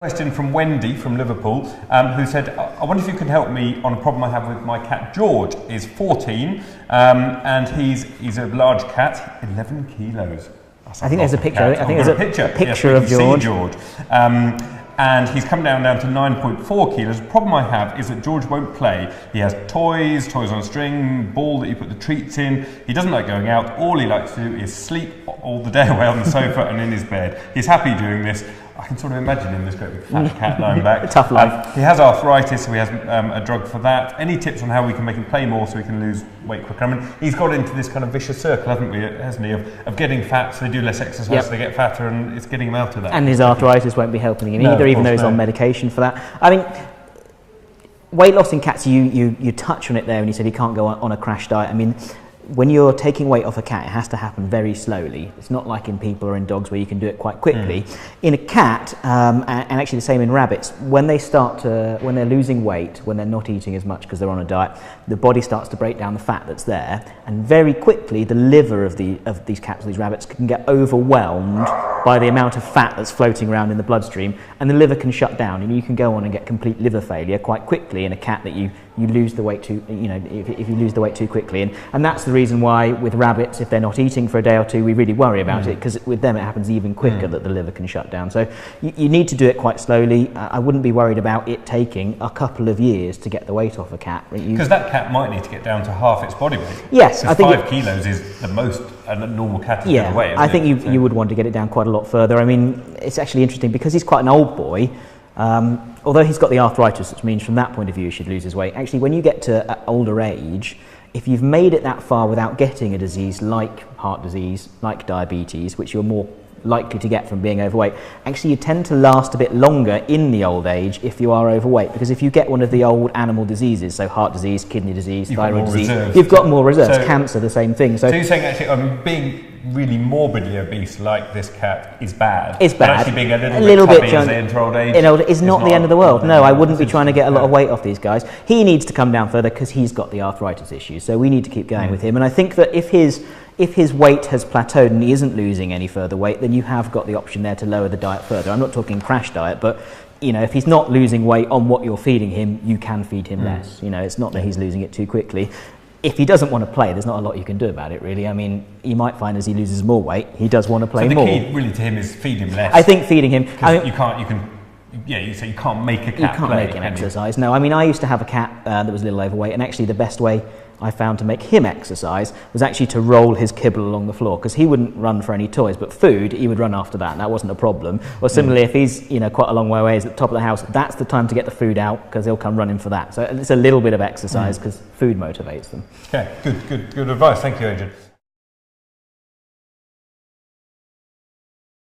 Question from Wendy from Liverpool, who said, I wonder if you can help me on a problem I have with my cat George. He's 14 and he's a large cat, 11 kilos. I think there's a picture. I think there's a picture yes, of George. George. And he's come down to 9.4 kilos. The problem I have is that George won't play. He has toys on a string, ball that you put the treats in. He doesn't like going out. All he likes to do is sleep all the day away on the sofa and in his bed. He's happy doing this. I can sort of imagine him, this great big fat cat lying back. Tough life. He has arthritis, so he has a drug for that. Any tips on how we can make him play more so he can lose weight quicker? I mean, he's got into this kind of vicious circle, hasn't he, of getting fat, so they do less exercise, so they get fatter, and it's getting him out of that. And his arthritis won't be helping him either, even though he's on medication for that. I mean, weight loss in cats, you touch on it there when you said he can't go on a crash diet. I mean, when you're taking weight off a cat, it has to happen very slowly. It's not like in people or in dogs where you can do it quite quickly. In a cat, and actually the same in rabbits, when they're losing weight, when they're not eating as much because they're on a diet, the body starts to break down the fat that's there, and very quickly the liver of these cats, these rabbits, can get overwhelmed by the amount of fat that's floating around in the bloodstream, and the liver can shut down, and you can go on and get complete liver failure quite quickly in a cat that you lose the weight too, if you lose the weight too quickly. And that's the reason why with rabbits, if they're not eating for a day or two, we really worry about it, because with them it happens even quicker that the liver can shut down. So you need to do it quite slowly. I wouldn't be worried about it taking a couple of years to get the weight off a cat. Because that cat might need to get down to half its body weight. Yes, I think 5 kilos is the most a normal cat is going to weigh. I think you would want to get it down quite a lot further. I mean, it's actually interesting because he's quite an old boy. Although he's got the arthritis, which means from that point of view he should lose his weight. Actually, when you get to older age, if you've made it that far without getting a disease like heart disease, like diabetes, which you're more likely to get from being overweight, actually you tend to last a bit longer in the old age if you are overweight, because if you get one of the old animal diseases, so heart disease, kidney disease, thyroid disease, you've got more reserves. Cancer, the same thing. So you're saying actually being really morbidly obese like this cat is bad. It's bad. But actually being a little bit chubby as they enter old age is not the end of the world. No, I wouldn't be trying to get a lot of weight off these guys. He needs to come down further because he's got the arthritis issue. So we need to keep going with him. And I think that if his weight has plateaued and he isn't losing any further weight, then you have got the option there to lower the diet further. I'm not talking crash diet, but if he's not losing weight on what you're feeding him, you can feed him less. It's not that he's losing it too quickly. If he doesn't want to play, there's not a lot you can do about it, really. I mean, you might find as he loses more weight, he does want to play more. So the key really to him is feed him less. I think feeding him. You say you can't make a cat You can't make him exercise. No, I mean, I used to have a cat that was a little overweight, and actually the best way I found to make him exercise was actually to roll his kibble along the floor, because he wouldn't run for any toys, but food, he would run after that, and that wasn't a problem. Or similarly, if he's quite a long way away, he's at the top of the house, that's the time to get the food out, because he'll come running for that. So it's a little bit of exercise, because food motivates them. Okay, good advice. Thank you, Adrian.